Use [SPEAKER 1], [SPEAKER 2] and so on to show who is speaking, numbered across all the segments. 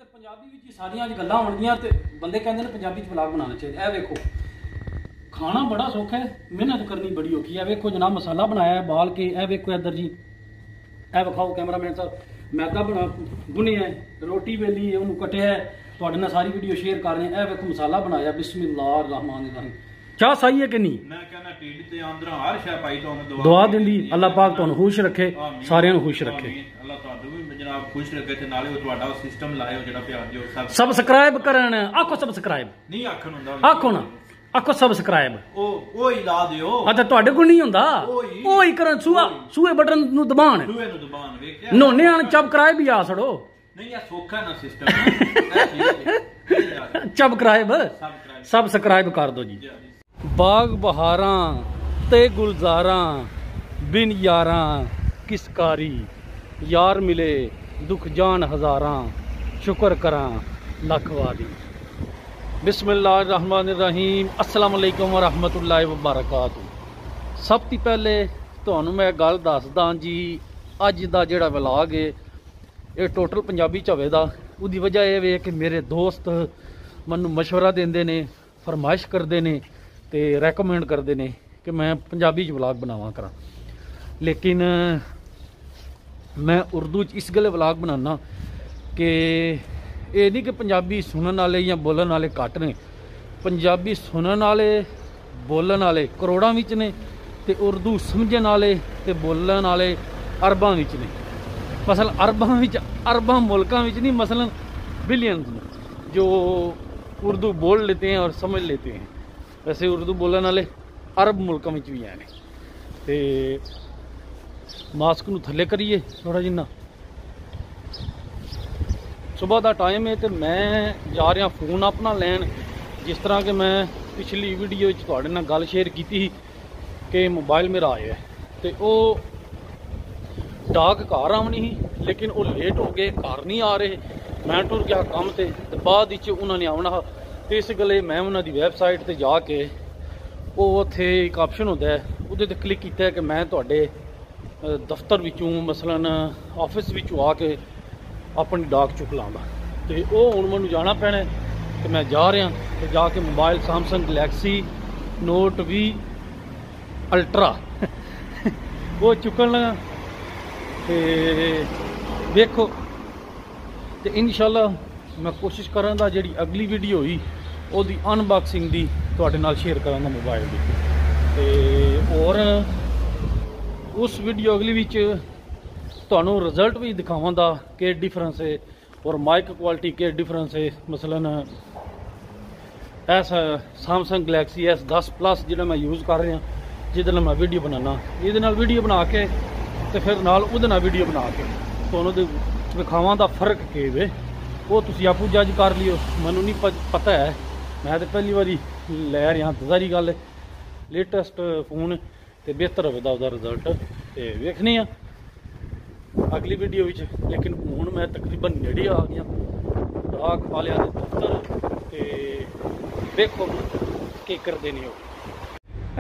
[SPEAKER 1] पंजाबी विच सारियां अज गल्लां होणगियां ते बंदे कहंदे ने पंजाबी च व्लॉग बनाना चाहिए। ए वेखो खाना बड़ा सौखा है, मेहनत करनी बड़ी औखी है। वेखो जनाब मसाला बनाया है बाल के, ए वेखो इधर जी, ए विखाओ कैमरामैन साहब, मैदा बना गुनिया है, रोटी बेली है, उन्होंने कटिया है, तुहाडे नाल सारी वीडियो शेयर कर रहे हैं। ए वेखो मसाला बनाया, बिस्मिल्लाह रहमान रहीम। चाह सही है कि नहीं?
[SPEAKER 2] मैं कहना ढिड ते अंदर हर शै पाई तुहानू
[SPEAKER 1] दुआ दिंदी अल्लाह पाक तुहानू खुश रखे, सारियां नू खुश रखे।
[SPEAKER 2] अल्लाह तुहानू भी जनाब खुश रखे ते नाले वो तुहाडा सिस्टम लायो जेड़ा प्यार जो
[SPEAKER 1] सब्सक्राइब करन, आखो सब्सक्राइब
[SPEAKER 2] नहीं आखन हुंदा,
[SPEAKER 1] आखो ना, आखो सब्सक्राइब
[SPEAKER 2] ओ ही ला दियो।
[SPEAKER 1] अच्छा तुहाडे कोल नहीं हुंदा, ओ ही करन, सूए बटन नू दबाण,
[SPEAKER 2] सूए नू दबाण, वेख्या
[SPEAKER 1] नोने आन सब्सक्राइब भी आ छड़ो।
[SPEAKER 2] नहीं ये सौखा ना सिस्टम
[SPEAKER 1] सब्सक्राइब सब्सक्राइब कर दो जी। बाग बहारां ते गुलजारां बिन यारां किस कारी, यार मिले दुख जान हजारां शुक्र करां लख वारी। बिस्मिल्लाहिर्रहमानिर्रहीम, अस्सलाम वालेकुम वरहमतुल्लाहि वबरकातुहू। सब तो पहले तुहानू मैं गल दसदा जी, अज दा जेड़ा व्लॉग है ये टोटल पंजाबी च होवेगा। उदी वजह यह है कि मेरे दोस्त मैनू मशवरा देंदे ने, फरमाइश करते ने ते रैकमेंड करते ने कि मैं पंजाबी च व्लॉग बनावा करा, लेकिन मैं उर्दू च इस गल्ले व्लॉग बनाना कि ये नहीं कि पंजाबी सुनने वाले या बोलने वाले घट ने। पंजाबी सुनने वाले बोलने वाले करोड़ों विच ने ते उर्दू समझने वाले ते बोलने वाले अरबां विच ने। मसलन अरबां मुल्कां विच नहीं, मसलन बिलियंस में जो उर्दू बोल लेते हैं और समझ लेते हैं। वैसे उर्दू बोलने वाले अरब मुल्कों में भी हैं। तो मास्क नू थले करिए थोड़ा जिन्ना, सुबह का टाइम है तो मैं जा रहा फोन अपना लैन। जिस तरह कि मैं पिछली वीडियो तुहाडे नाल गल शेयर की थी कि मोबाइल मेरा आया है, तो वो डाक घर आनी ही, लेकिन वो लेट हो गए, घर नहीं आ रहे। मैं टुर गया काम से, बाद उन्होंने आना हा, तो इस गले मैं उन्होंने वैबसाइट पर जाके वो उत्थे एक ऑप्शन होता है, उहदे ते क्लिक किया कि मैं तुहाडे दफ्तर विचों मसलन ऑफिस विचों आके अपनी डाक चुक लाँगा। तो वो हुण मैनूं जाना पैना, तो मैं जा रहा तो जाके mobile Samsung Galaxy Note 20 ultra वो चुकन लगा। तो देखो तो इंशाल्लाह मैं कोशिश करांगा जी अगली वीडियो हुई उसकी अनबॉक्सिंग की तुहाडे नाल शेयर करांगा मोबाइल की। तो और उस वीडियो अगली विच तुहानू रिजल्ट भी दिखावांगा कि डिफरेंस है और माइक क्वालिटी के डिफरेंस है। मसलन ऐसा सैमसंग गैलेक्सी S10 प्लस जो मैं यूज़ कर रहा, जिहदे नाल मैं वीडियो बनाना, ये वीडियो बना के तो फिर नाल उहदे नाल वीडियो बना के तुहानू दे विखावां दा फर्क के वे वो तुसीं आपू जज कर लियो। मैनू नहीं पता है, मैं तो पहली बारी लै रहा। सारी गल लेटेस्ट फोन तो बेहतर होगा उसका रिजल्ट, तो वेखने अगली वीडियो विच। लेकिन हुण मैं तकरीबन नेड़े आ गया डाक वालियां दे दफ्तर, तो वेखो की करदे ने।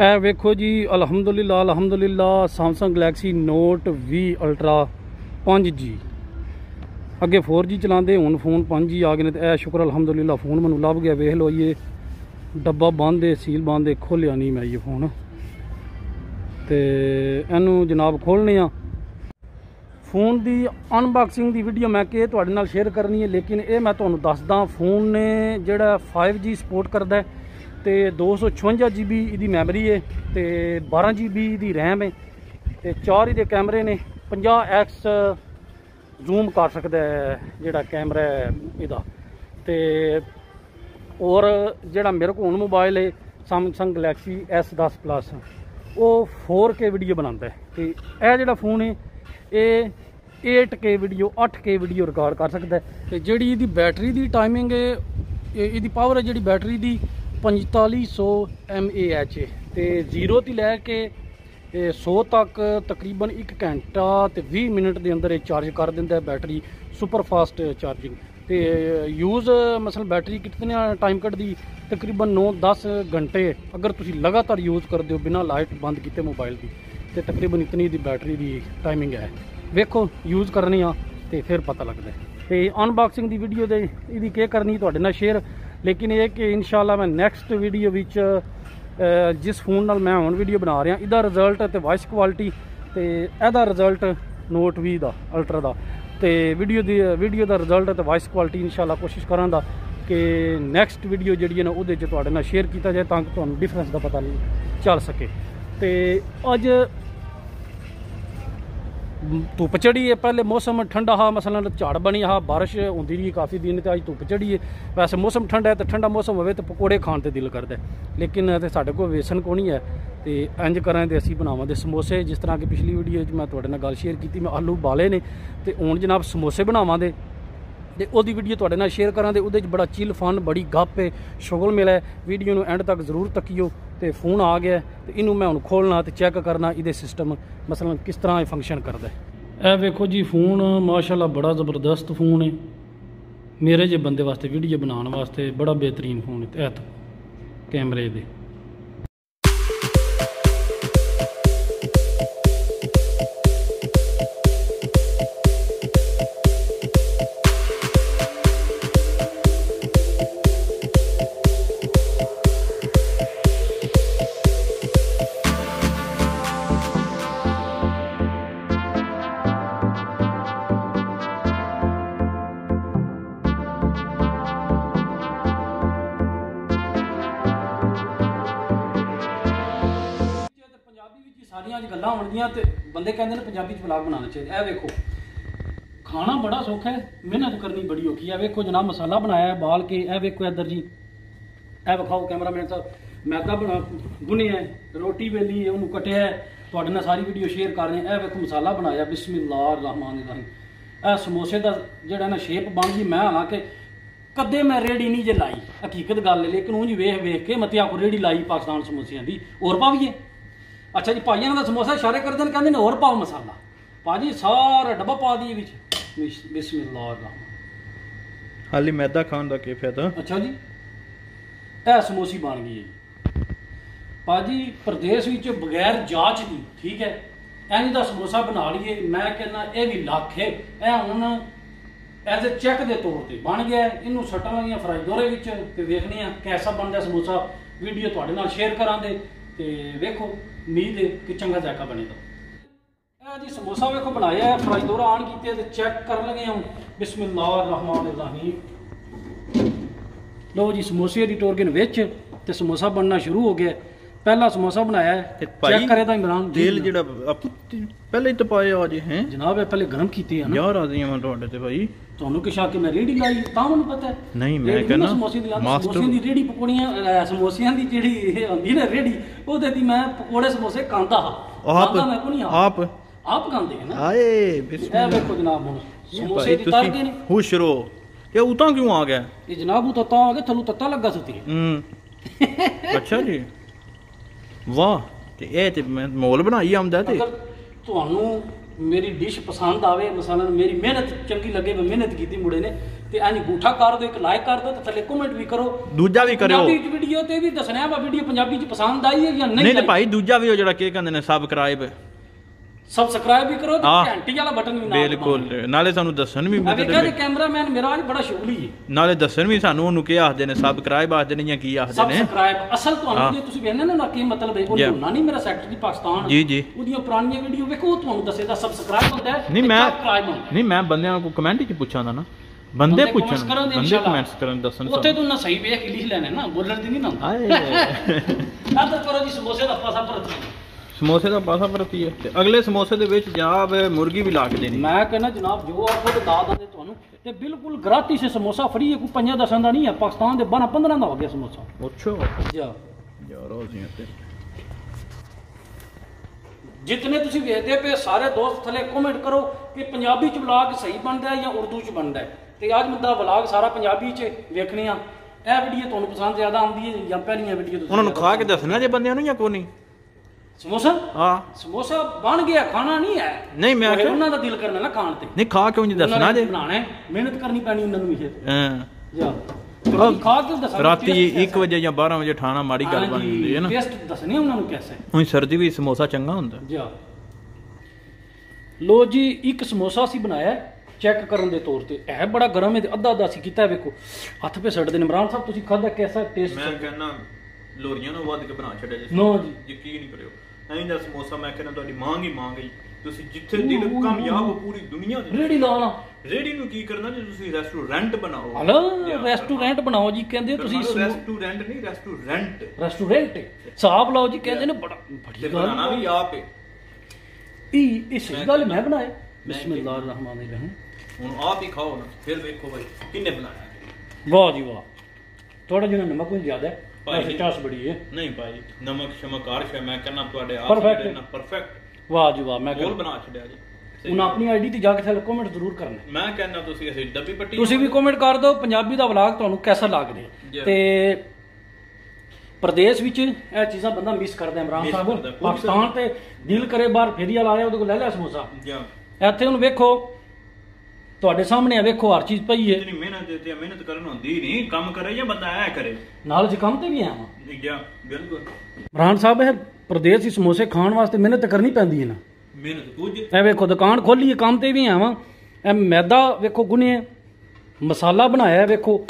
[SPEAKER 1] ए वेखो जी, अलहमदुलिल्लाह अलहमदुलिल्लाह, Samsung Galaxy Note 20 Ultra 5G। अगे 4G चलाते, हुण फोन 5G आ गए ने। तो शुक्र अलहमदुलिल्लाह फोन मैनूं लभ गया। वेख लो ये डब्बा बंद है, सील बंद है, खोलिया नहीं मैं ये फोन। तो इनू जनाब खोलने फोन की अनबॉक्सिंग की वीडियो मैं कि तुहाडे नाल शेयर करनी है, लेकिन ये मैं तुहानूं दसदा फोन ने जिहड़ा 5G सपोर्ट करता है। तो 256 GB इसकी मैमरी है, तो 12 GB की रैम है, तो 4 ये कैमरे ने, 50x जूम कर सकता है जोड़ा कैमरा है इहदा। तो और जोड़ा मेरे को हुण मोबाइल है सैमसंग गैलेक्सी S10 प्लस, वो 4K वीडियो बनाता है। तो यह जोड़ा फोन है ये 8K video 8K video record कर सकता है। तो जी इसकी बैटरी की टाइमिंग है, इसकी पावर है जी बैटरी की 4500 mAh है। तो 0 तो लैके 100 तक तकरीबन 1 घंटा तो 20 मिनट के अंदर चार्ज कर देंदा है बैटरी, सुपर फास्ट चार्जिंग। तो यूज़ मसलन बैटरी कितने टाइम कटदी, तकरीबन 9-10 घंटे अगर तुम लगातार यूज़ करते हो बिना लाइट बंद किए मोबाइल की, तो तकरीबन इतनी दी बैटरी की टाइमिंग है। वेखो यूज़ करनी तो फिर पता लगता है। ਤੇ ਅਨਬਾਕਸਿੰਗ ਦੀ ਵੀਡੀਓ ਦੇ ਇਹਦੀ ਕੀ ਕਰਨੀ ਤੁਹਾਡੇ ਨਾਲ ਸ਼ੇਅਰ, ਲੇਕਿਨ ਇਹ ਕਿ ਇਨਸ਼ਾਅੱਲਾ ਮੈਂ ਨੈਕਸਟ ਵੀਡੀਓ ਵਿੱਚ ਜਿਸ ਫੋਨ ਨਾਲ ਮੈਂ ਹੁਣ ਵੀਡੀਓ ਬਣਾ ਰਿਹਾ ਇਹਦਾ ਰਿਜ਼ਲਟ ਤੇ ਵਾਇਸ ਕੁਆਲਿਟੀ ਤੇ ਇਹਦਾ ਰਿਜ਼ਲਟ Note 20 ਦਾ ਅਲਟਰਾ ਦਾ ਤੇ ਵੀਡੀਓ ਦਾ ਰਿਜ਼ਲਟ ਤੇ ਵਾਇਸ ਕੁਆਲਿਟੀ ਇਨਸ਼ਾਅੱਲਾ ਕੋਸ਼ਿਸ਼ ਕਰਾਂਗਾ ਕਿ ਨੈਕਸਟ ਵੀਡੀਓ ਜਿਹੜੀ ਹੈ ਨਾ ਉਹਦੇ 'ਚ ਤੁਹਾਡੇ ਨਾਲ ਸ਼ੇਅਰ ਕੀਤਾ ਜਾਏ ਤਾਂ ਕਿ ਤੁਹਾਨੂੰ ਡਿਫਰੈਂਸ ਦਾ ਪਤਾ ਚੱਲ ਸਕੇ। ਤੇ ਅੱਜ ਧੁੱਪ ਚੜੀ है, पहले मौसम ठंडा हा, मसलन झाड़ बनी हा, बारिश होंदी रही काफ़ी दिन, तो अज धुप चढ़ी है। वैसे मौसम ठंडा है तो ठंडा मौसम होवे तो पकौड़े खाण ते दिल करदा है, लेकिन तो साढ़े कोल वेसन को नहीं है तो इंज करां ते असीं बनावांगे समोसे। जिस तरह की पिछली वीडियो मैं तुहाडे नाल गल शेयर की, मैं आलू बाले ने तो हुण जनाब समोसे बनावांगे ਤੇ ਉਹਦੀ ਵੀਡੀਓ ਤੁਹਾਡੇ ਨਾਲ ਸ਼ੇਅਰ ਕਰਾਂ ਤੇ ਉਹਦੇ 'ਚ ਬੜਾ ਚਿਲ ਫਨ ਬੜੀ ਗੱਪ ਹੈ ਸ਼ੁਗਲ ਮਿਲਿਆ। ਵੀਡੀਓ ਨੂੰ ਐਂਡ ਤੱਕ ਜ਼ਰੂਰ ਤੱਕਿਓ। ਤੇ ਫੋਨ ਆ ਗਿਆ ਤੇ ਇਹਨੂੰ ਮੈਂ ਹੁਣ ਖੋਲਣਾ ਤੇ ਚੈੱਕ ਕਰਨਾ ਇਹਦੇ ਸਿਸਟਮ ਮਸਲਨ ਕਿਸ ਤਰ੍ਹਾਂ ਇਹ ਫੰਕਸ਼ਨ ਕਰਦਾ ਹੈ। ਇਹ ਵੇਖੋ ਜੀ ਫੋਨ ਮਾਸ਼ਾਅੱਲਾ ਬੜਾ ਜ਼ਬਰਦਸਤ ਫੋਨ ਹੈ, ਮੇਰੇ ਜੇ ਬੰਦੇ ਵਾਸਤੇ ਵੀਡੀਓ ਬਣਾਉਣ ਵਾਸਤੇ ਬੜਾ ਬਿਹਤਰੀਨ ਫੋਨ ਹੈ। ਇਹ ਕੈਮਰੇ ਦੇ ਸਾਰੀਆਂ ਗੱਲਾਂ ਹੋਣਗੀਆਂ ਤੇ ਬੰਦੇ ਕਹਿੰਦੇ ਨੇ ਪੰਜਾਬੀ ਚ ਵਲੌਗ ਬਣਾਉਣਾ ਚਾਹੀਦਾ। ਇਹ ਵੇਖੋ ਖਾਣਾ ਬੜਾ ਸੌਖਾ ਹੈ, ਮਿਹਨਤ ਕਰਨੀ ਬੜੀ ਔਖੀ ਹੈ। ਵੇਖੋ ਜਨਾਬ ਮਸਾਲਾ ਬਣਾਇਆ ਬਾਲ ਕੇ, ਇਹ ਵੇਖੋ ਇੱਧਰ ਜੀ, ਇਹ ਵਿਖਾਓ ਕੈਮਰਾਮੈਨ ਸਾਹਿਬ, ਮੈਦਾ ਗੁੰਨਿਆ, ਰੋਟੀ ਵੇਲੀ ਹੈ, ਉਹਨੂੰ ਕੱਟਿਆ, ਤੁਹਾਡੇ ਨਾਲ ਸਾਰੀ ਵੀਡੀਓ ਸ਼ੇਅਰ ਕਰ ਰਹੇ। ਇਹ ਵੇਖੋ ਮਸਾਲਾ ਬਣਾਇਆ, ਬਿਸਮਿल्लाह रहमान रहीम। ਇਹ ਸਮੋਸੇ ਦਾ ਜਿਹੜਾ ਨਾ ਸ਼ੇਪ ਬਣ ਗਈ। ਮੈਂ ਹਾਲਾਂਕਿ ਕਦੇ ਮੈਂ ਰੇੜੀ ਨਹੀਂ ਜੇ ਲਾਈ, ਹਕੀਕਤ ਗੱਲ ਹੈ, ਲੇਕਿਨ ਉਂਝ ਵੇਖ ਕੇ ਮਤਿਆ ਕੋ ਰੇੜੀ ਲਾਈ ਪਾਕਿਸਤਾਨ ਸਮੋਸਿਆਂ ਦੀ। ਹੋਰ ਪਾਵੀਏ? अच्छा जी, भाइयों का समोसा इशारे करते हैं, कहते हैं और पाओ मसाला। भाजी सारा डब्बा पा दिए विच, बिस्मिल्लाह।
[SPEAKER 2] हाली मैदा खान का क्या फायदा?
[SPEAKER 1] अच्छा जी, यह समोसी बन गई है भाजी प्रदेश विच बगैर जांच दी, ठीक है। इंज दा समोसा बना लिए, मैं कहना यह भी लख है। यह हुण एज ए चैक के तौर पर बन गया है। इनू सट्टां लगियां फ्राई दोरे विच ते वेखने आ कैसा बनदा समोसा। वीडियो तुहाडे नाल शेयर करांगे ते वेखो उम्मीद है कि चंगा जायका बनेगा। जी समोसा वेखो बनाया है, फ्राई दोरा आन कीते ते चेक कर लगे हूँ। बिस्मिल्लाह रहमान रहीम। लो जी समोसे दी टोरगन विच ते समोसा बनना शुरू हो गया। पहला समोसा बनाया है, चेक करे दा इमरान।
[SPEAKER 2] तेल जेड़ा पहले ही तपाया आज है
[SPEAKER 1] जनाब, पहले गर्म कीते हैं ना
[SPEAKER 2] यार। राजी मैं ਤੁਹਾਡੇ ਤੇ ਭਾਈ,
[SPEAKER 1] ਤੁਹਾਨੂੰ ਕਿ ਸ਼ੱਕ ਮੈਂ ਰੇੜੀ ਲਾਈ ਤਾਂ ਮੈਨੂੰ ਪਤਾ ਹੈ।
[SPEAKER 2] ਨਹੀਂ ਮੈਂ ਕਹਿੰਦਾ
[SPEAKER 1] ਸਮੋਸੇ ਦੀ ਰੇੜੀ ਪਕੌੜੀਆਂ ਸਮੋਸਿਆਂ ਦੀ ਜਿਹੜੀ ਹੁੰਦੀ ਨਾ ਰੇੜੀ, ਉਹਦੇ ਦੀ ਮੈਂ ਪਕੌੜੇ ਸਮੋਸੇ ਖਾਂਦਾ ਹਾਂ। ਆਪ ਖਾਂਦੇ ਹੈ ਨਾ।
[SPEAKER 2] ਆਏ
[SPEAKER 1] ਬਿਸਮਿਲ੍ਲਾ। ਇਹ ਵੇਖੋ ਜਨਾਬ ਹੁਣ ਸਮੋਸੇ ਦੀ ਤਰ ਗਏ ਨੇ।
[SPEAKER 2] ਹੁਸ਼ਰੋ ਇਹ ਉਤਾਂ ਕਿਉਂ ਆ ਗਿਆ?
[SPEAKER 1] ਇਹ ਜਨਾਬ ਉਹ ਤਾਂ ਆ ਗਿਆ, ਥੱਲੋਂ ਤੱਤਾ ਲੱਗਾ ਸੁਤੀ।
[SPEAKER 2] ਅੱਛਾ ਜੀ, ਵਾਹ। ਤੇ ਇਹ ਤੇ ਮੈਂ ਮੋਲ ਬਣਾਈ ਆਉਂਦਾ। ਤੇ
[SPEAKER 1] ਤੁਹਾਨੂੰ मेरी डिश पसंद आवे, मसलन मेरी मेहनत चंगी लगे, मैं मेहनत की मुड़े ने ते इंज गूठा कर दो, एक लाइक कर दो ते थले कमेंट भी करो, दूजा भी करो। पंजाबी वीडियो ते भी दसना है वीडियो पंजाबी च पसंद आई है या नहीं।
[SPEAKER 2] नहीं भाई दूजा भी हो जेड़ा के कहंदे ने
[SPEAKER 1] सब्सक्राइब भी करो ते घंटी वाला बटन भी नाल
[SPEAKER 2] बिल्कुल। नाले सानू दसन भी
[SPEAKER 1] मैं देखा जे कैमरामैन मेरा आज बड़ा शुगली है।
[SPEAKER 2] नाले दसन भी सानू ओनु के आखदे ने, सब्सक्राइब आखदे ने या की आखदे ने।
[SPEAKER 1] सब्सक्राइब असल ਤੁਹਾਨੂੰ ਜੇ ਤੁਸੀਂ ਵੇਖਦੇ ਨਾ ਕੀ ਮਤਲਬ ਹੈ, ਉਹ ਹੋਣਾ ਨਹੀਂ ਮੇਰਾ ਸੈਕਟਰੀ ਪਾਕਿਸਤਾਨ
[SPEAKER 2] ਜੀ ਜੀ
[SPEAKER 1] ਉਹਦੀਆਂ ਪੁਰਾਣੀਆਂ ਵੀਡੀਓ ਵੇਖੋ, ਤੁਹਾਨੂੰ ਦੱਸੇਦਾ ਸਬਸਕ੍ਰਾਈਬ ਹੁੰਦਾ ਹੈ।
[SPEAKER 2] ਨਹੀਂ ਮੈਂ ਬੰਦਿਆਂ ਨੂੰ ਕਮੈਂਟ ਚ ਪੁੱਛਾਂਦਾ ਨਾ, ਬੰਦੇ ਪੁੱਛਣ, ਬੰਦੇ ਕਮੈਂਟਸ ਕਰਨ ਦੱਸਣ।
[SPEAKER 1] ਉੱਥੇ ਤੂੰ ਨਾ ਸਹੀ ਵੇਖ ਲਿਖ ਲੈਣੇ ਨਾ, ਬੋਲਣ ਦੀ ਨਹੀਂ ਨਾ ਹੁੰਦਾ। ਆਦਰ ਕਰੋ ਜੀ ਸਮੋਸੇ ਦਾ ਪਾਸਾ ਭਰਤੀ,
[SPEAKER 2] ਸਮੋਸੇ ਦਾ ਪਾਸਾ ਭਰਤੀ ਹੈ ਤੇ ਅਗਲੇ ਸਮੋਸੇ ਦੇ ਵਿੱਚ ਜਨਾਬ ਮੁਰਗੀ ਵੀ ਲਾ ਕੇ ਦੇਣੀ।
[SPEAKER 1] ਮੈਂ ਕਹਿੰਦਾ ਜਨਾਬ ਜੋ ਆਪ ਖੁਦ ਦਾਦ ਦਿੰਦੇ ਤੁਹਾਨੂੰ ਤੇ ਬਿਲਕੁਲ ਗ੍ਰਾਤੀ ਸੇ ਸਮੋਸਾ ਫਰੀ ਹੈ, ਕੋਈ 5-10 ਦਾ ਨਹੀਂ ਹੈ। ਪਾਕਿਸਤਾਨ ਦੇ 12-15 ਦਾ ਹੋ ਗਿਆ ਸਮੋਸਾ।
[SPEAKER 2] ਅੱਛਾ
[SPEAKER 1] ਜਾ
[SPEAKER 2] ਯਾਰ ਰੋਜ਼ੀਆਂ ਤੇ
[SPEAKER 1] जितने तुसी वेखदे पे सारे दोस्त थले कमेंट करो कि पंजाबी च व्लॉग सही बनता है या उर्दू च बनता है। तो अज मेरा व्लॉग सारा पंजाबी च वेखने आ। यह वीडियो तुहानू पसंद ज्यादा आती है या पहलियां वीडियो?
[SPEAKER 2] उन्होंने खा के दसना जे बंदियां नूं या कोई नहीं।
[SPEAKER 1] समोसा
[SPEAKER 2] हाँ
[SPEAKER 1] समोसा बन गया, खाना नहीं है।
[SPEAKER 2] नहीं मैं
[SPEAKER 1] उन्हों का दिल करना ना खाण ते,
[SPEAKER 2] नहीं खा क्यों नहीं दसना जे
[SPEAKER 1] बनाना है, मेहनत करनी पैनी उन्होंने भी।
[SPEAKER 2] हां
[SPEAKER 1] जा खा के दसना
[SPEAKER 2] राती 1 वजे या 12 वजे खाना माड़ी गल बन जाती है ना।
[SPEAKER 1] टेस्ट दसने उन्होंने कैसे
[SPEAKER 2] हुण सर्दी भी समोसा चंगा हुंदा।
[SPEAKER 1] जा लो जी एक समोसा असीं बनाया ਚੈੱਕ ਕਰਨ ਦੇ ਤੌਰ ਤੇ ਇਹ ਬੜਾ ਗਰਮ ਹੈ ਤੇ ਅੱਧਾ ਅਸੀਂ ਕੀਤਾ ਵੇਖੋ ਹੱਥ ਪੇ ਸੜਦੇ ਨੇ। ਇਮਰਾਨ ਸਾਹਿਬ ਤੁਸੀਂ ਖਾਧਾ ਕਿਹਦਾ ਟੇਸਟ?
[SPEAKER 2] ਮੈਂ ਕਹਿੰਦਾ ਲੋਰੀਆਂ ਨੂੰ ਵੱਧ ਕੇ ਬਣਾ ਛੱਡਿਆ ਜੀ।
[SPEAKER 1] ਨੋ ਜੀ
[SPEAKER 2] ਯਕੀਨ ਨਹੀਂ ਕਰਿਓ ਐਂ ਦਾ ਸਮੋਸਾ ਮੈਂ ਕਹਿੰਦਾ ਤੁਹਾਡੀ ਮੰਗ ਹੀ ਮੰਗ ਗਈ। ਤੁਸੀਂ ਜਿੱਥੇ ਦਿਲ ਕਾਮਯਾਬ ਹੋ ਪੂਰੀ ਦੁਨੀਆ ਦੇ
[SPEAKER 1] ਰੇੜੀ ਲਾਣਾ।
[SPEAKER 2] ਰੇੜੀ ਨੂੰ ਕੀ ਕਰਨਾ ਜੇ ਤੁਸੀਂ ਰੈਸਟੋਰੈਂਟ ਬਣਾਓ।
[SPEAKER 1] ਹਲੋ ਰੈਸਟੋਰੈਂਟ ਬਣਾਓ ਜੀ ਕਹਿੰਦੇ ਤੁਸੀਂ।
[SPEAKER 2] ਰੈਸਟੋਰੈਂਟ ਨਹੀਂ ਰੈਸਟੋਰੈਂਟ
[SPEAKER 1] ਹਿਸਾਬ ਲਾਓ ਜੀ ਕਹਿੰਦੇ ਨੇ ਬੜਾ ਬੜੀ ਗੱਲ
[SPEAKER 2] ਬਣਾਣਾ ਵੀ ਆਪ ਹੈ।
[SPEAKER 1] ਇਹ ਸਹੀ ਗੱਲ ਮੈਂ ਬਣਾਇਆ। ਬਿਸਮਿਲ੍ਲਾਹਿਰ ਰਹਿਮਾਨਿਰ ਰਹੀਮ।
[SPEAKER 2] ਹੁਣ ਆਪ ਹੀ ਖਾਓ ਨਾ ਫਿਰ ਵੇਖੋ ਭਾਈ ਕਿੰਨੇ ਬਣਾਇਆ।
[SPEAKER 1] ਵਾਹ ਜੀ ਵਾਹ। ਥੋੜਾ ਜਿਹਾ ਨਮਕ ਵੀ ਜ਼ਿਆਦਾ ਹੈ
[SPEAKER 2] ਭਾਈ
[SPEAKER 1] ਚਾਸ ਬੜੀ ਹੈ।
[SPEAKER 2] ਨਹੀਂ ਭਾਈ ਨਮਕ ਸ਼ਮਕ ਆਰਸ਼ ਹੈ ਮੈਂ ਕਹਿੰਦਾ ਤੁਹਾਡੇ ਆਪ ਪਰਫੈਕਟ।
[SPEAKER 1] ਵਾਹ ਜੀ ਵਾਹ। ਮੈਂ
[SPEAKER 2] ਕੋਲ ਬਣਾ ਛੱਡਿਆ ਜੀ।
[SPEAKER 1] ਹੁਣ ਆਪਣੀ ਆਈਡੀ ਤੇ ਜਾ ਕੇ ਥੱਲੇ ਕਮੈਂਟ ਜ਼ਰੂਰ ਕਰਨਾ।
[SPEAKER 2] ਮੈਂ ਕਹਿੰਦਾ ਤੁਸੀਂ ਅਸੀਂ ਡੱਬੀ ਪੱਟੀ
[SPEAKER 1] ਤੁਸੀਂ ਵੀ ਕਮੈਂਟ ਕਰ ਦਿਓ ਪੰਜਾਬੀ ਦਾ ਵਲੌਗ ਤੁਹਾਨੂੰ ਕਿਹਦਾ ਲੱਗ ਰਿਹਾ। ਤੇ ਪ੍ਰਦੇਸ਼ ਵਿੱਚ ਇਹ ਚੀਜ਼ਾਂ ਬੰਦਾ ਮਿਸ ਕਰਦਾ। ਇਮਰਾਨ ਸਾਹਿਬ ਪਾਕਿਸਤਾਨ ਤੇ ਦਿਲ ਕਰੇ ਬਾਹਰ ਫੇਰੀਆ ਲਾਇਆ ਉਹਦੇ ਕੋਲ ਲੈ ਲਿਆ ਸਮੋਸਾ। ਇੱਥੇ ਹੁਣ ਵੇਖੋ ਤੁਹਾਡੇ ਸਾਹਮਣੇ ਆ ਵੇਖੋ ਹਰ ਚੀਜ਼ ਪਈ ਹੈ।
[SPEAKER 2] ਮਿਹਨਤ ਕਰਨ ਹੁੰਦੀ ਨਹੀਂ ਕੰਮ ਕਰੇ ਜਾਂ ਬੰਦਾ ਐ ਕਰੇ
[SPEAKER 1] ਨਾਲ ਅਸੀਂ ਕੰਮ ਤੇ ਵੀ ਆਵਾਂ।
[SPEAKER 2] ਬਿਲਕੁਲ
[SPEAKER 1] ਇਮਰਾਨ ਸਾਹਿਬ ਇਹ ਪ੍ਰਦੇਸ਼ ਦੀ ਸਮੋਸੇ ਖਾਣ ਵਾਸਤੇ ਮਿਹਨਤ ਕਰਨੀ ਪੈਂਦੀ ਹੈ ਨਾ।
[SPEAKER 2] ਮਿਹਨਤ ਕੁਝ
[SPEAKER 1] ਇਹ ਵੇਖੋ ਦੁਕਾਨ ਖੋਲੀ ਹੈ ਕੰਮ ਤੇ ਵੀ ਆਵਾਂ। ਇਹ ਮੈਦਾ ਵੇਖੋ ਗੁੰਨਿਆ ਮਸਾਲਾ ਬਣਾਇਆ ਵੇਖੋ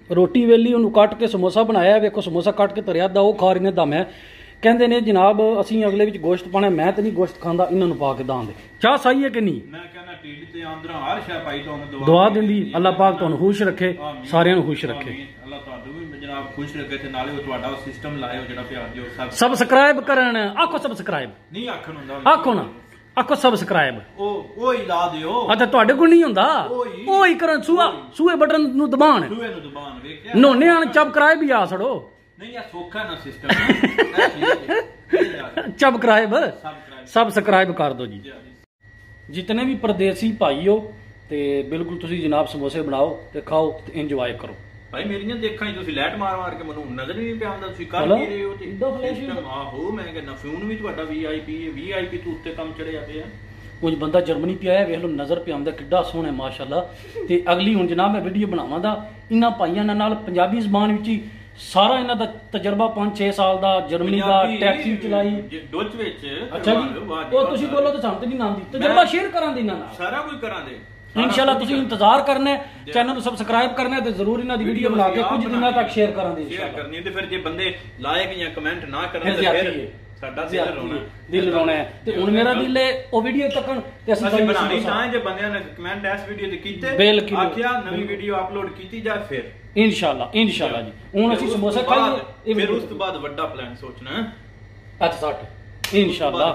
[SPEAKER 1] ਰੋਟੀ ਵੇਲੀ ਉਹਨੂੰ ਕੱਟ ਕੇ ਸਮੋਸਾ ਬਣਾਇਆ ਵੇਖੋ ਸਮੋਸਾ ਕੱਟ ਕੇ ਤਰਿਆ ਦਾ ਉਹ ਖਾ ਰਹੇ ਨੇ ਦਮ ਹੈ। ਕਹਿੰਦੇ ਨੇ ਜਨਾਬ ਅਸੀਂ ਅਗਲੇ ਵਿੱਚ ਗੋਸ਼ਤ ਪਾਣਾ। ਮੈਂ ਤੇ ਨਹੀਂ ਗੋਸ਼ਤ ਖਾਂਦਾ ਇਹਨਾਂ ਨੂੰ ਪਾ ਕੇ ਦਾਂ ਦੇ ਚਾਹ ਸਹੀ ਹੈ ਕਿ ਨਹੀਂ।
[SPEAKER 2] ਮੈਂ ਕਹਿੰਦਾ ਢਿੱਡ ਤੇ ਆਂਦਰਾ ਹਰ ਸ਼ੈ ਪਾਈ ਤੁਹਾਨੂੰ
[SPEAKER 1] ਦੁਆ ਦਿੰਦੀ ਅੱਲਾਹ ਪਾਕ ਤੁਹਾਨੂੰ ਖੁਸ਼ ਰੱਖੇ ਸਾਰਿਆਂ ਨੂੰ ਖੁਸ਼ ਰੱਖੇ।
[SPEAKER 2] ਅੱਲਾਹ ਤੁਹਾਨੂੰ ਵੀ ਜਨਾਬ ਖੁਸ਼ ਰੱਖੇ ਤੇ ਨਾਲੇ ਉਹ ਤੁਹਾਡਾ ਸਿਸਟਮ ਲਾਇਓ ਜਿਹੜਾ ਪਿਆਰ ਦਿਓ
[SPEAKER 1] ਸਬਸਕ੍ਰਾਈਬ ਕਰਨ ਆਖੋ ਸਬਸਕ੍ਰਾਈਬ ਨਹੀਂ
[SPEAKER 2] ਆਖਣ ਹੁੰਦਾ
[SPEAKER 1] ਆਖੋ ਨਾ ਆਖੋ ਸਬਸਕ੍ਰਾਈਬ
[SPEAKER 2] ਉਹ ਹੀ ਲਾ ਦਿਓ।
[SPEAKER 1] ਅੱਛਾ ਤੁਹਾਡੇ ਕੋਲ ਨਹੀਂ ਹੁੰਦਾ ਉਹ ਹੀ ਕਰਨ ਸੂਏ ਬਟਨ ਨੂੰ ਦਬਾਣ
[SPEAKER 2] ਵੇਖਿਆ
[SPEAKER 1] ਨੋਨੇ ਆਣ ਸਬਸਕ੍ਰਾਈਬ ਹੀ ਆ ਛੜੋ।
[SPEAKER 2] ਨਹੀਂ ਇਹ ਸੌਖਾ ਨਾ ਸਿਸਟਮ
[SPEAKER 1] ਸਬਸਕ੍ਰਾਈਬ ਕਰ ਦਿਓ ਜੀ। ਜਿਤਨੇ ਵੀ ਪ੍ਰਦੇਸੀ ਭਾਈ ਹੋ ਤੇ ਬਿਲਕੁਲ ਤੁਸੀਂ ਜਨਾਬ ਸਮੋਸੇ ਬਣਾਓ ਤੇ ਖਾਓ ਤੇ ਇੰਜੋਏ ਕਰੋ।
[SPEAKER 2] ਭਾਈ ਮੇਰੀਆਂ ਦੇਖਾਂ ਹੀ ਤੁਸੀਂ ਲੈਟ ਮਾਰ ਕੇ ਮੈਨੂੰ ਨਜ਼ਰ ਹੀ ਨਹੀਂ ਪਿਆ ਆਉਂਦਾ ਤੁਸੀਂ ਕਰ ਕੀ ਰਹੇ ਹੋ ਤੇ ਸਿਸਟਮ ਆਹੋ ਮੈਂ ਕਹਿੰਦਾ ਫੋਨ ਵੀ ਤੁਹਾਡਾ ਵੀਆਈਪੀ ਤੋਂ ਉੱਤੇ ਕੰਮ ਚੜਿਆ ਪਿਆ।
[SPEAKER 1] ਕੁਝ ਬੰਦਾ ਜਰਮਨੀ ਤੇ ਆਇਆ ਵੇਖ ਲਓ ਨਜ਼ਰ ਪਿਆ ਆਉਂਦਾ ਕਿੱਡਾ ਸੋਹਣਾ ਮਾਸ਼ਾਅੱਲਾ। ਤੇ ਅਗਲੀ ਹੁਣ ਜਨਾਬ ਮੈਂ ਵੀਡੀਓ ਬਣਾਵਾਂ ਦਾ ਇਹਨਾਂ ਭਾਈਆਂ ਨਾਲ ਪੰਜਾਬੀ ਜ਼ਬਾਨ ਵਿੱਚ ਹੀ ਸਾਰਾ ਇਹਨਾਂ ਦਾ ਤਜਰਬਾ 5-6 ਸਾਲ ਦਾ ਜਰਮਨੀ ਦਾ ਟੈਕਸੀ ਚਲਾਈ
[SPEAKER 2] ਡੋਚ ਵਿੱਚ।
[SPEAKER 1] ਅੱਛਾ ਜੀ ਉਹ ਤੁਸੀਂ ਬੋਲੋ ਤਾਂ ਸਾਨੂੰ ਨਹੀਂ ਨਾਮ ਦੀ ਤਜਰਬਾ ਸ਼ੇਅਰ ਕਰਾਂ ਦੇ ਨਾਲ
[SPEAKER 2] ਸਾਰਾ ਕੁਝ ਕਰਾਂ ਦੇ
[SPEAKER 1] ਇਨਸ਼ਾਅੱਲਾ। ਤੁਸੀਂ ਇੰਤਜ਼ਾਰ ਕਰਨਾ ਚੈਨਲ ਨੂੰ ਸਬਸਕ੍ਰਾਈਬ ਕਰਨਾ ਤੇ ਜ਼ਰੂਰ ਇਹਨਾਂ ਦੀ ਵੀਡੀਓ ਬਣਾ ਕੇ ਕੁਝ ਦਿਨਾਂ ਤੱਕ ਸ਼ੇਅਰ ਕਰਾਂ ਦੇ
[SPEAKER 2] ਸ਼ੇਅਰ ਕਰਨੀ। ਤੇ ਫਿਰ ਜੇ ਬੰਦੇ ਲਾਇਕ ਜਾਂ ਕਮੈਂਟ ਨਾ ਕਰਨ ਤੇ ਫਿਰ ਸਾਡਾ ਦਿਲ ਰੋਣਾ ਹੈ। ਤੇ ਹੁਣ ਮੇਰਾ ਦਿਲ ਹੈ ਉਹ ਵੀਡੀਓ ਤੱਕਣ ਤੇ ਅਸੀਂ ਬਣਾਣੀ ਤਾਂ ਜੇ ਬੰਦਿਆਂ ਨੇ ਕਮੈਂਟ ਇਸ ਵੀਡੀਓ ਤੇ ਕੀਤੇ ਆਖਿਆ ਨਵੀਂ ਵੀਡੀਓ ਅਪਲੋਡ ਕੀਤੀ ਜਾ ਫਿਰ
[SPEAKER 1] ਇਨਸ਼ਾਅੱਲਾ ਜੀ। ਹੁਣ ਅਸੀਂ ਸਮੋਸਾ ਖਾਈਏ
[SPEAKER 2] ਫਿਰ ਉਸ ਤੋਂ ਬਾਅਦ ਵੱਡਾ ਪਲਾਨ ਸੋਚਣਾ।
[SPEAKER 1] ਅੱਛਾ ਇਨਸ਼ਾਅੱਲਾ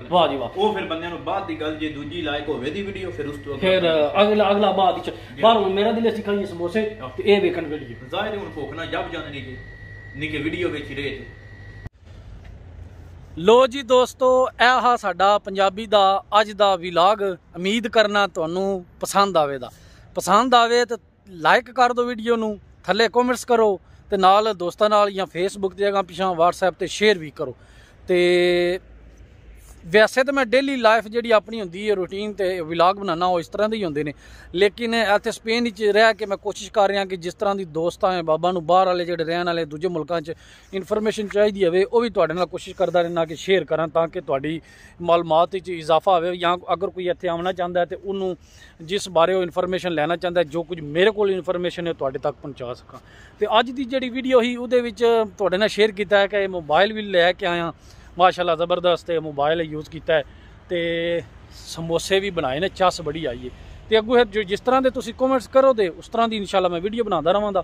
[SPEAKER 1] ਵਾਹ ਜੀ ਵਾਹ।
[SPEAKER 2] ਉਹ ਫਿਰ ਬੰਦਿਆਂ ਨੂੰ ਬਾਅਦ ਦੀ ਗੱਲ ਜੇ ਦੂਜੀ ਲਾਇਕ ਹੋਵੇ ਦੀ ਵੀਡੀਓ ਫਿਰ ਉਸ ਤੋਂ
[SPEAKER 1] ਫਿਰ ਅਗਲਾ ਬਾਅਦ ਵਿੱਚ ਬਾਹਰ ਹੁਣ ਮੇਰਾ ਦਿਲ ਅਸੀਂ ਖਾਈਏ ਸਮੋਸੇ ਤੇ ਇਹ ਵੇਖਣ ਵੀਡੀਓ
[SPEAKER 2] ਜ਼ਾਹਿਰ ਹੁਣ ਭੁੱਖ ਨਾ ਜਬ ਜਾਂਦੇ ਨਹੀਂ ਨਿੱਕੇ ਵੀਡੀਓ ਵਿੱਚ ਹੀ ਰਹੇ।
[SPEAKER 1] ਲੋ ਜੀ ਦੋਸਤੋ ਇਹ ਸਾਡਾ ਪੰਜਾਬੀ ਦਾ ਅੱਜ ਦਾ ਵਲੌਗ। ਉਮੀਦ ਕਰਨਾ ਤੁਹਾਨੂੰ ਪਸੰਦ ਆਵੇ ਤੇ ਲਾਈਕ ਕਰ ਦਿਓ ਵੀਡੀਓ ਨੂੰ ਥੱਲੇ ਕਮੈਂਟਸ ਕਰੋ ਤੇ ਨਾਲ ਦੋਸਤਾਂ ਨਾਲ ਜਾਂ ਫੇਸਬੁੱਕ ਤੇ ਅਗਾਂ ਪਿਛਾਂ WhatsApp ਤੇ ਸ਼ੇਅਰ ਵੀ ਕਰੋ। ਤੇ ਵੈਸੇ ਤਾਂ ਮੈਂ ਡੇਲੀ ਲਾਈਫ ਜਿਹੜੀ ਆਪਣੀ ਹੁੰਦੀ ਹੈ ਰੂਟੀਨ ਤੇ ਵਲੌਗ ਬਣਾਉਣਾ ਉਹ ਇਸ ਤਰ੍ਹਾਂ ਦੇ ਹੀ ਹੁੰਦੇ ਨੇ। ਲੇਕਿਨ ਇੱਥੇ ਸਪੇਨ ਵਿੱਚ ਰਹਿ ਕੇ ਮੈਂ ਕੋਸ਼ਿਸ਼ ਕਰ ਰਿਹਾ ਕਿ ਜਿਸ ਤਰ੍ਹਾਂ ਦੀ ਦੋਸਤਾਂ ਹੈ ਬਾਬਾ ਨੂੰ ਬਾਹਰ ਵਾਲੇ ਜਿਹੜੇ ਰਹਿਣ ਵਾਲੇ ਦੂਜੇ ਮੁਲਕਾਂ 'ਚ ਇਨਫੋਰਮੇਸ਼ਨ ਚਾਹੀਦੀ ਹੋਵੇ ਉਹ ਵੀ ਤੁਹਾਡੇ ਨਾਲ ਕੋਸ਼ਿਸ਼ ਕਰਦਾ ਰਹਿਣਾ ਕਿ ਸ਼ੇਅਰ ਕਰਾਂ ਤਾਂ ਕਿ ਤੁਹਾਡੀ ਮਾਲੂਮਾਤ ਵਿੱਚ ਇਜ਼ਾਫਾ ਹੋਵੇ। ਜਾਂ ਅਗਰ ਕੋਈ ਇੱਥੇ ਆਉਣਾ ਚਾਹੁੰਦਾ ਤੇ ਉਹਨੂੰ ਜਿਸ ਬਾਰੇ ਉਹ ਇਨਫੋਰਮੇਸ਼ਨ ਲੈਣਾ ਚਾਹੁੰਦਾ ਜੋ ਕੁਝ ਮੇਰੇ ਕੋਲ ਇਨਫੋਰਮੇਸ਼ਨ ਹੈ ਤੁਹਾਡੇ ਤੱਕ ਪਹੁੰਚਾ ਸਕਾਂ। ਤੇ ਅੱਜ ਦੀ ਜਿਹੜੀ ਵੀਡੀਓ ਸੀ ਉਹਦੇ ਵਿੱਚ ਤੁਹਾਡੇ ਨਾਲ ਸ਼ੇਅਰ ਕੀਤਾ ਹੈ ਕਿ ਮੋਬਾਈਲ ਵੀ ਲੈ ਕੇ ਆਇਆ ਮਾਸ਼ਾਅੱਲਾ ਜ਼ਬਰਦਸਤ ਮੋਬਾਈਲ यूज़ किया है तो समोसे भी बनाए ने चस बड़ी आई है। तो अगू जो जिस तरह के तुम कमेंट्स करो तो उस तरह की इंशाल्लाह मैं वीडियो बनाता रहांगा।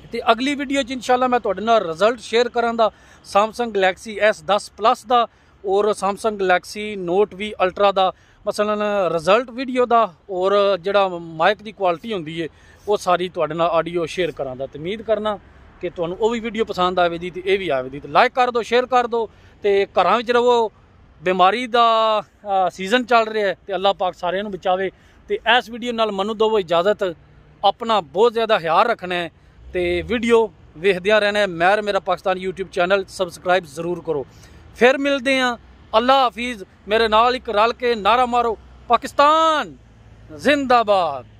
[SPEAKER 1] तो अगली वीडियो इंशाल्लाह मैं तुहाडे नाल रिजल्ट शेयर करांगा सैमसंग गैलेक्सी S10 प्लस का और Samsung Galaxy Note V Ultra का मसलन रिजल्ट वीडियो का और जिहड़ा माइक की क्वालिटी होंदी है वो सारी तुहाडे नाल ऑडियो शेयर करांगा। तो उम्मीद करना कि तुहानूं वो भी वीडियो पसंद आवेगी तो ये भी आवेगी। तो लाइक कर दो शेयर कर दो तो घरां विच रहो। बीमारी का सीजन चल रहा है तो अल्लाह पाक सारिਆਂ ਨੂੰ बचावे। तो इस वीडियो नाल मैनूं दो इजाज़त अपना बहुत ज़्यादा ख्याल रखना है तो वीडियो वेखदिया रहना है। मैर मेरा पाकिस्तान यूट्यूब चैनल सबसक्राइब जरूर करो। फिर मिलते हैं अल्लाह हाफिज़। मेरे नाल एक रल के नारा मारो पाकिस्तान जिंदाबाद।